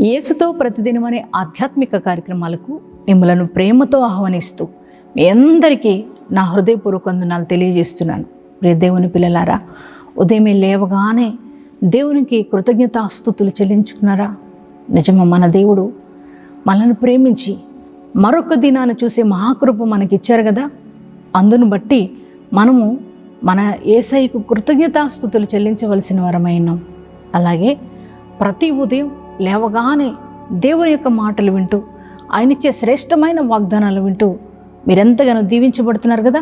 యేసుతో ప్రతిదినం అనే ఆధ్యాత్మిక కార్యక్రమాలకు మిమ్మలను ప్రేమతో ఆహ్వానిస్తూ మీ అందరికీ నా హృదయపూర్వక వందనాలు తెలియజేస్తున్నాను. ప్రియ దేవుని పిల్లలారా, ఉదయమే లేవగానే దేవునికి కృతజ్ఞతాస్తుతులు చెల్లించుకున్నారా? నిజమా, మన దేవుడు మనల్ని ప్రేమించి మరొక దినాన్ని చూసే మహాకృప మనకిచ్చారు కదా. అందును బట్టి మనము మన యేసయ్యకు కృతజ్ఞతాస్తుతులు చెల్లించవలసిన వారమైనాం. అలాగే ప్రతి ఉదయం లేవగానే దేవుని యొక్క మాటలు వింటూ ఆయనిచ్చే శ్రేష్టమైన వాగ్దానాలు వింటూ మీరెంతగానో దీవించబడుతున్నారు కదా.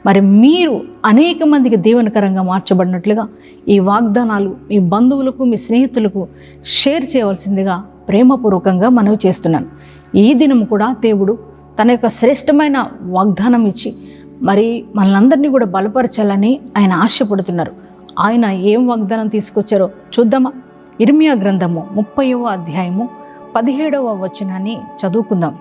మరి మీరు అనేక మందికి దీవెనకరంగా మార్చబడినట్లుగా ఈ వాగ్దానాలు మీ బంధువులకు, మీ స్నేహితులకు షేర్ చేయవలసిందిగా ప్రేమపూర్వకంగా మనవి చేస్తున్నాను. ఈ దినం కూడా దేవుడు తన యొక్క శ్రేష్టమైన వాగ్దానం ఇచ్చి మరి మనలందరినీ కూడా బలపరచాలని ఆయన ఆశపడుతున్నారు. ఆయన ఏం వాగ్దానం తీసుకొచ్చారో చూద్దామా? ఇర్మియా గ్రంథము 30వ అధ్యాయము 17వ వచనాన్ని చదువుకుందాం.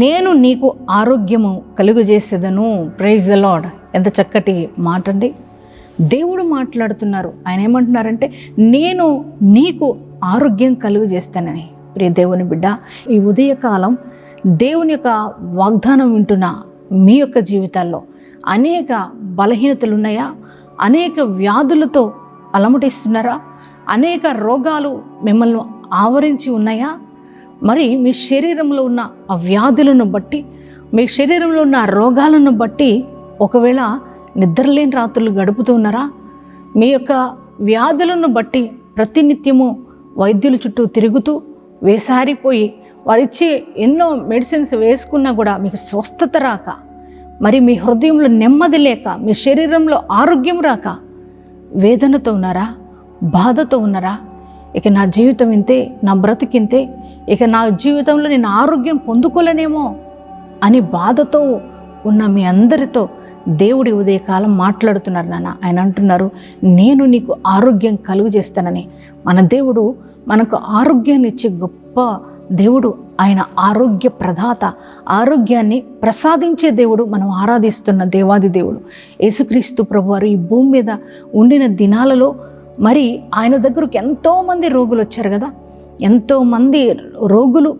నేను నీకు ఆరోగ్యము కలుగజేసేదను. Praise the lord. ఎంత చక్కటి మాట అండి. దేవుడు మాట్లాడుతున్నారు. ఆయన ఏమంటున్నారంటే, నేను నీకు ఆరోగ్యం కలుగజేస్తానని. ప్రియ దేవుని బిడ్డ, ఈ ఉదయకాలం దేవుని యొక్క వాగ్దానం వింటున్న మీ యొక్క జీవితాల్లో అనేక బలహీనతలు ఉన్నాయా? అనేక వ్యాధులతో అలమటిస్తున్నారా? అనేక రోగాలు మిమ్మల్ని ఆవరించి ఉన్నాయా? మరి మీ శరీరంలో ఉన్న ఆ వ్యాధులను బట్టి, మీ శరీరంలో ఉన్న రోగాలను బట్టి ఒకవేళ నిద్రలేని రాత్రులు గడుపుతూ ఉన్నారా? మీ యొక్క వ్యాధులను బట్టి ప్రతినిత్యము వైద్యుల చుట్టూ తిరుగుతూ వేసారిపోయి వారిచ్చే ఎన్నో మెడిసిన్స్ వేసుకున్నా కూడా మీకు స్వస్థత రాక, మరి మీ హృదయంలో నెమ్మది లేక, మీ శరీరంలో ఆరోగ్యం రాక వేదనతో ఉన్నారా? బాధతో ఉన్నారా? ఇక నా జీవితం ఇంతే, నా బ్రతికింతే, ఇక నా జీవితంలో నేను ఆరోగ్యం పొందుకోలేనేమో అని బాధతో ఉన్న మీ అందరితో దేవుడి ఉదయకాలం మాట్లాడుతున్నారు నాన్న. ఆయన అంటున్నారు, నేను నీకు ఆరోగ్యం కలుగు చేస్తానని. మన దేవుడు మనకు ఆరోగ్యాన్ని ఇచ్చే గొప్ప దేవుడు. ఆయన ఆరోగ్య ప్రదాత, ఆరోగ్యాన్ని ప్రసాదించే దేవుడు. మనం ఆరాధిస్తున్న దేవాది దేవుడు యేసుక్రీస్తు ప్రభువారు ఈ భూమి మీద ఉండిన దినాలలో మరి ఆయన దగ్గరకు ఎంతోమంది రోగులు వచ్చారు కదా. ఎంతోమంది రోగులు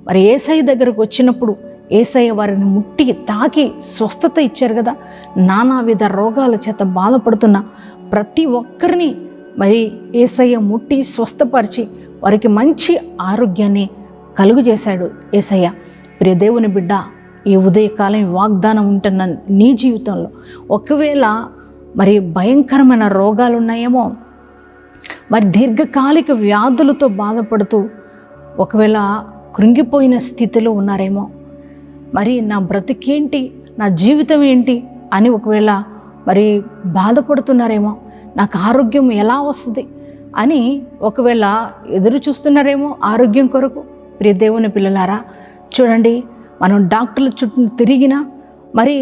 మరి యేసయ్య దగ్గరకు వచ్చినప్పుడు యేసయ్య వారిని ముట్టి తాకి స్వస్థత ఇచ్చారు కదా. నానావిధ రోగాల చేత బాధపడుతున్న ప్రతి ఒక్కరిని మరి యేసయ్య ముట్టి స్వస్థపరిచి వారికి మంచి ఆరోగ్యాన్ని కలుగు చేశాడు యేసయ్య. ప్రియ దేవుని బిడ్డ, ఈ ఉదయకాలం వాగ్దానం ఉంటున్న నీ జీవితంలో ఒకవేళ మరి భయంకరమైన రోగాలు ఉన్నాయేమో, మరి దీర్ఘకాలిక వ్యాధులతో బాధపడుతూ ఒకవేళ కృంగిపోయిన స్థితిలో ఉన్నారేమో, మరి నా బ్రతికేంటి, నా జీవితం ఏంటి అని ఒకవేళ మరి బాధపడుతున్నారేమో, నాకు ఆరోగ్యం ఎలా వస్తుంది అని ఒకవేళ ఎదురు చూస్తున్నారేమో ఆరోగ్యం కొరకు. ప్రియ దేవుని పిల్లలారా, చూడండి, మనం డాక్టర్ల చుట్టూ తిరిగినా మరి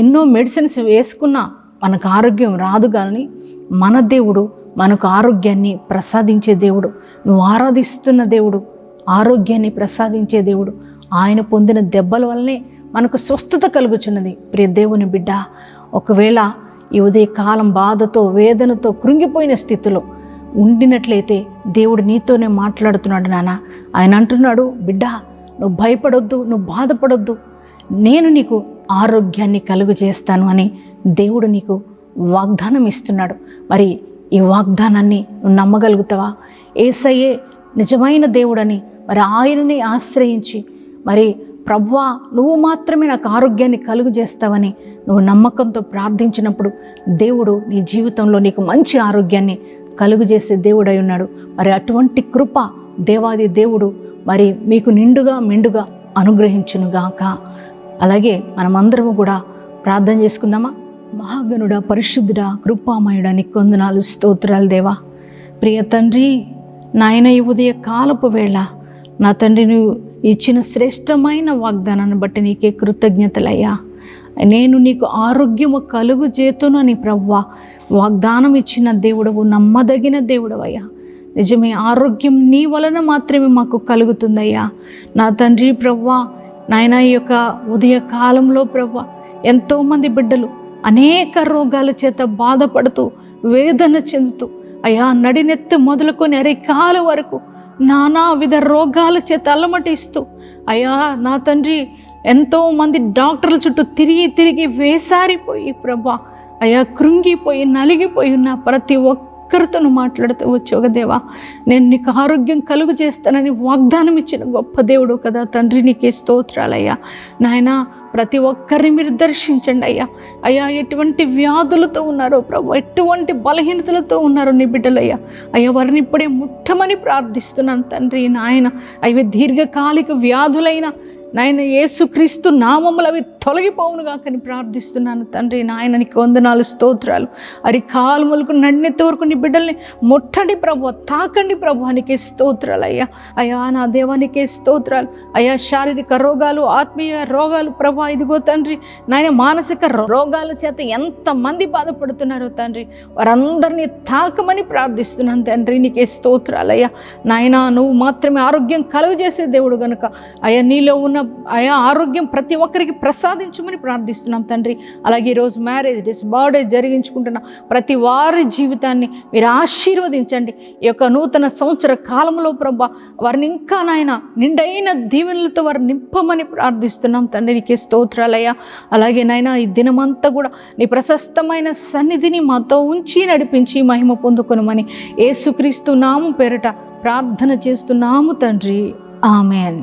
ఎన్నో మెడిసిన్స్ వేసుకున్నా మనకు ఆరోగ్యం రాదు. కానీ మన దేవుడు మనకు ఆరోగ్యాన్ని ప్రసాదించే దేవుడు. నువ్వు ఆరాధిస్తున్న దేవుడు ఆరోగ్యాన్ని ప్రసాదించే దేవుడు. ఆయన పొందిన దెబ్బల వల్లనే మనకు స్వస్థత కలుగుచున్నది. ప్రియ దేవుని బిడ్డ, ఒకవేళ ఈ ఉదయకాలం బాధతో, వేదనతో కృంగిపోయిన స్థితిలో ఉండినట్లయితే దేవుడు నీతోనే మాట్లాడుతున్నాడు నాన్న. ఆయన అంటున్నాడు, బిడ్డ, నువ్వు భయపడొద్దు, నువ్వు బాధపడొద్దు, నేను నీకు ఆరోగ్యాన్ని కలుగు చేస్తాను అని దేవుడు నీకు వాగ్దానం ఇస్తున్నాడు. మరి ఈ వాగ్దానాన్ని నువ్వు నమ్మగలుగుతావా? యేసయ్యే నిజమైన దేవుడని మరి ఆయనని ఆశ్రయించి మరి ప్రభువా, నువ్వు మాత్రమే నాకు ఆరోగ్యాన్ని కలుగు చేస్తావని నువ్వు నమ్మకంతో ప్రార్థించినప్పుడు దేవుడు నీ జీవితంలో నీకు మంచి ఆరోగ్యాన్ని కలుగు చేసే దేవుడై ఉన్నాడు. మరి అటువంటి కృప దేవాది దేవుడు మరి మీకు నిండుగా మెండుగా అనుగ్రహించునుగాక. అలాగే మనమందరము కూడా ప్రార్థన చేసుకుందామా? మహాగణుడా, పరిశుద్ధుడా, కృపామయుడా, నీకు వందనాలు, స్తోత్రాలు దేవా. ప్రియ తండ్రి, నాయన ఈ ఉదయ కాలపు వేళ నా తండ్రి నువ్వు ఇచ్చిన శ్రేష్టమైన వాగ్దానాన్ని బట్టి నీకే కృతజ్ఞతలయ్యా. నేను నీకు ఆరోగ్యము కలుగు చేతును అని ప్రభువా వాగ్దానం ఇచ్చిన దేవుడవు, నమ్మదగిన దేవుడవయ్యా. నిజమే, ఆరోగ్యం నీ వలన మాత్రమే మాకు కలుగుతుందయ్యా. నా తండ్రి ప్రభువా నాయన ఈ యొక్క ఉదయ కాలంలో ప్రభువా ఎంతోమంది బిడ్డలు అనేక రోగాల చేత బాధపడుతూ వేదన చెందుతూ అయ్యా నడినెత్తి మొదలుకొని అరికాల వరకు నానా విధ రోగాల చేత అలమటిస్తూ అయ్యా నా తండ్రి ఎంతోమంది డాక్టర్ల చుట్టూ తిరిగి తిరిగి వేసారిపోయి ప్రభా అయ్యా కృంగిపోయి నలిగిపోయి ఉన్న ప్రతి ఒక్కరితో మాట్లాడుతూ వచ్చావు దేవా. నేను నీకు ఆరోగ్యం కలుగు చేస్తానని వాగ్దానం ఇచ్చిన గొప్ప దేవుడు కదా తండ్రి, నీకే స్తోత్రాలయ్యా. నాయన ప్రతి ఒక్కరిని మీరు దర్శించండి అయ్యా. అయ్యా ఎటువంటి వ్యాధులతో ఉన్నారో ప్రభు, ఎటువంటి బలహీనతలతో ఉన్నారో నీ బిడ్డలయ్యా. అయ్యా వారిని ఇప్పుడే ముట్టమని ప్రార్థిస్తున్నాను తండ్రి. నాయన అవి దీర్ఘకాలిక వ్యాధులైన నాయన యేసుక్రీస్తు నామములు అవి తొలగిపోవునుగా కానీ ప్రార్థిస్తున్నాను తండ్రి. నాయన నీకు వందనాలు, స్తోత్రాలు. అరికాలుములకు నడినెత్తి వరకు నీ బిడ్డల్ని ముట్టండి ప్రభు, తాకండి ప్రభు, నీకే స్తోత్రాలు అయ్యా. అయ్యా నా దేవానికే స్తోత్రాలు అయ్యా. శారీరక రోగాలు, ఆత్మీయ రోగాలు ప్రభు, ఇదిగో తండ్రి నాయన మానసిక రోగాల చేత ఎంతమంది బాధపడుతున్నారో తండ్రి, వారందరినీ తాకమని ప్రార్థిస్తున్నాను తండ్రి. నీకే స్తోత్రాలు అయ్యా. నాయన నువ్వు మాత్రమే ఆరోగ్యం కలుగు చేసే దేవుడు కనుక అయ్యా నీలో ఉన్న అయా ఆరోగ్యం ప్రతి ఒక్కరికి ప్రసాదించమని ప్రార్థిస్తున్నాం తండ్రి. అలాగే ఈరోజు మ్యారేజ్ డేస్, బర్త్డే జరిగించుకుంటున్న ప్రతి వారి జీవితాన్ని మీరు ఆశీర్వదించండి. ఈ యొక్క నూతన సంవత్సర కాలంలో ప్రభా వారిని ఇంకా నాయన నిండైన దీవెనలతో వారు నింపమని ప్రార్థిస్తున్నాం తండ్రి. నీకే స్తోత్రాలయ్యా. అలాగే నాయన ఈ దినమంతా కూడా నీ ప్రశస్తమైన సన్నిధిని మాతో ఉంచి నడిపించి మహిమ పొందుకొనమని యేసుక్రీస్తు నామం పేరట ప్రార్థన చేస్తున్నాము తండ్రి. ఆమెన్.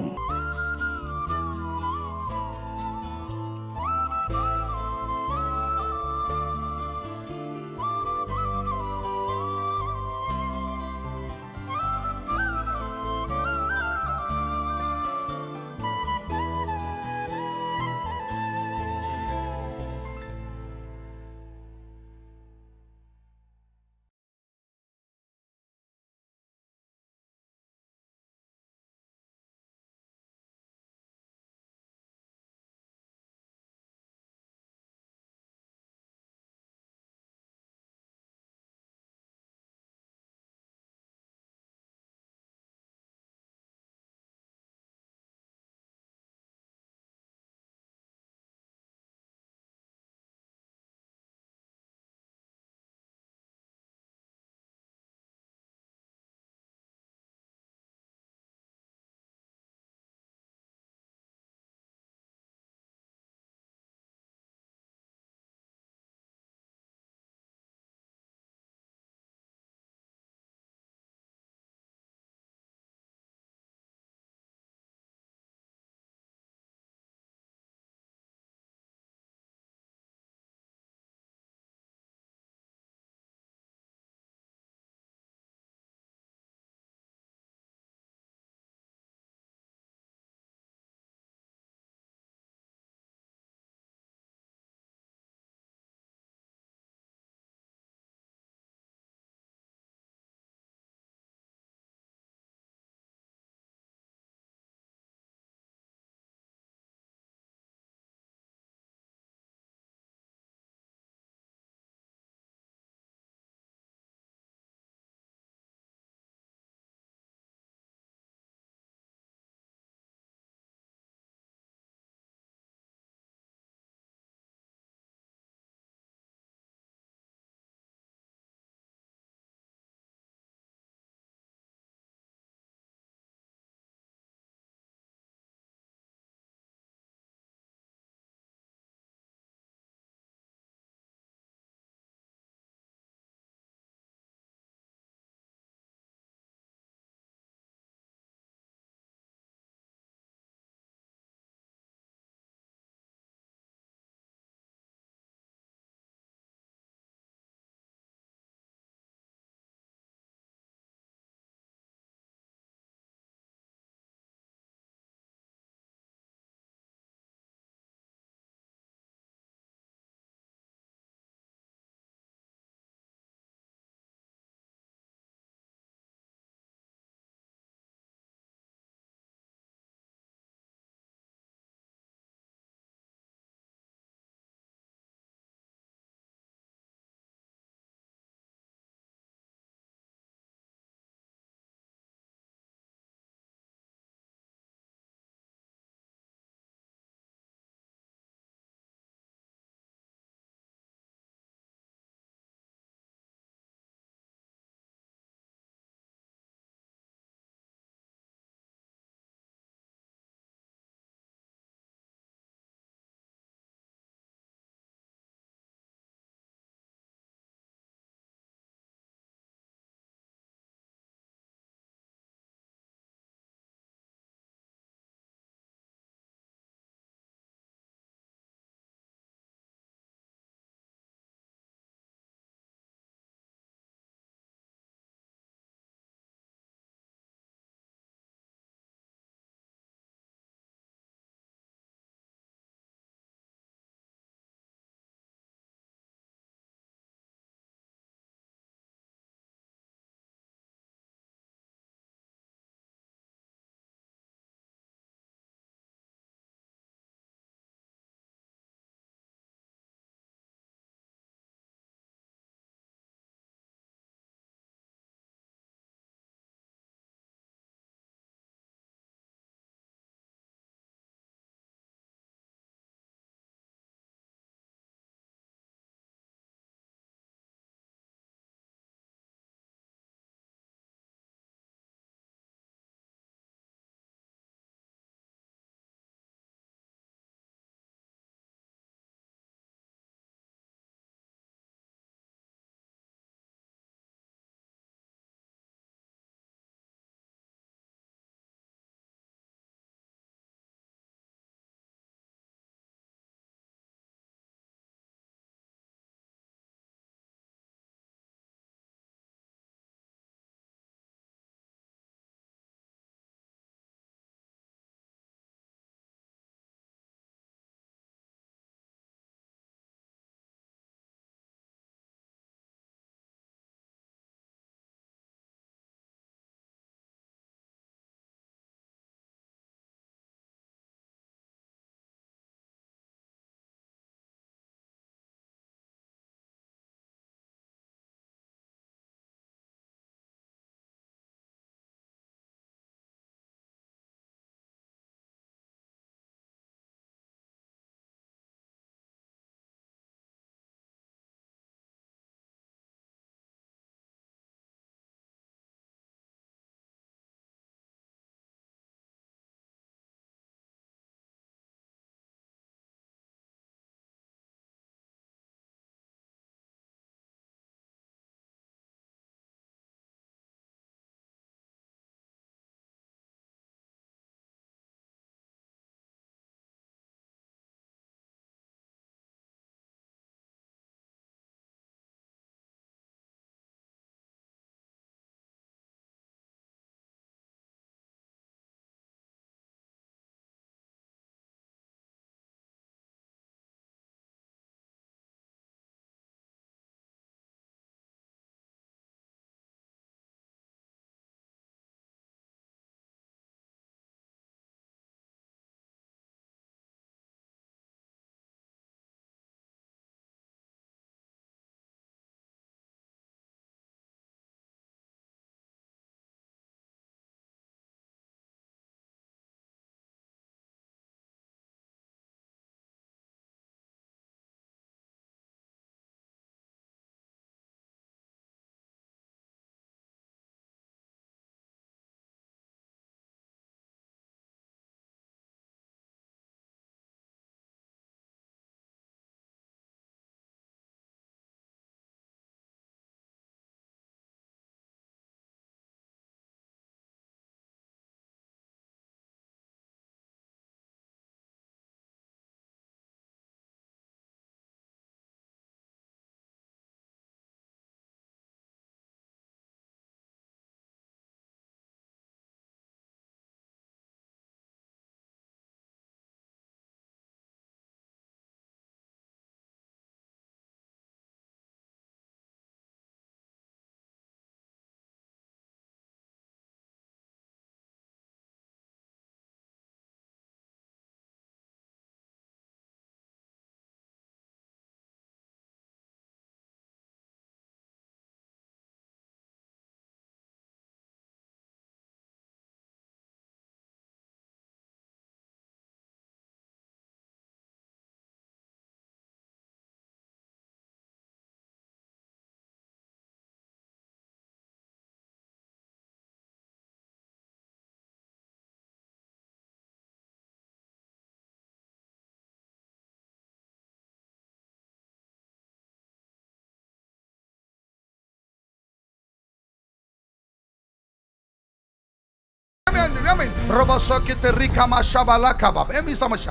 ఏమి సమస్య?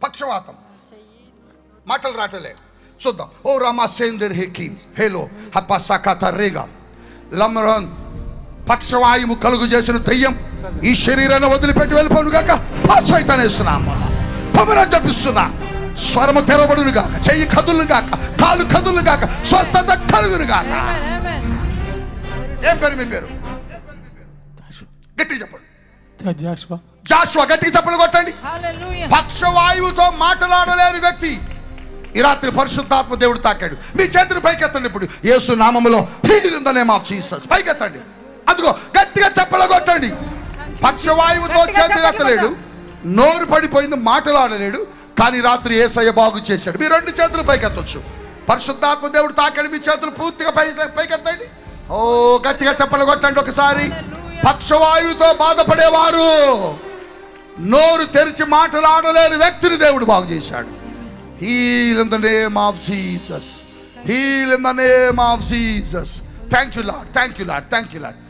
పక్షవాతం, మాటలు రాటలే. చూద్దాం. ఓ రామాసేందర్ హెకీం హేలో హపసకతరేగా లమ్రాన్. పక్షవాయువు కలుగు చేసిన దయ్యం ఈ శరీరాన్ని వదిలిపెట్టి వెళ్ళిపోను గాక. సైతానేస్తున్నాము పవనం జపిస్తున్నా. స్వరము తెరబడును గాక, చెయ్యి కదులు గాక, కాలు కదులు గాక, స్వస్థత కలుగును గాక. ఏం పేరు మీ పేరు? గట్టిగా చెప్పండి. జాషువా. గట్టిగా చెప్పండి, కొట్టండి. పక్షవాయువుతో మాట్లాడలేని వ్యక్తి ఈ రాత్రి పరిశుద్ధాత్మ దేవుడు తాకాడు. మీ చేతులు పైకెత్తండి. ఇప్పుడు యేసు నామములో heal in the name of Jesus. పైకెత్తండి. అదిగో గట్టిగా చెప్పలగొట్టండి. పక్షవాయువుతో చేతులెత్తలేడు, నోరు పడిపోయింది, మాటలాడలేడు. కానీ రాత్రి యేసయ్య బాగు చేశాడు. మీ రెండు చేతులు పైకెత్తొచ్చు. పరిశుద్ధాత్మ దేవుడు తాకాడు. మీ చేతులు పూర్తిగా పైకెత్తండి. ఓ గట్టిగా చెప్పలగొట్టండి ఒకసారి. పక్షవాయువుతో బాధపడేవారు, నోరు తెరిచి మాటలాడలేని వ్యక్తిని దేవుడు బాగు చేశాడు. Heal in the name of Jesus. Heal in the name of Jesus. Thank you lord. Thank you lord. Thank you lord.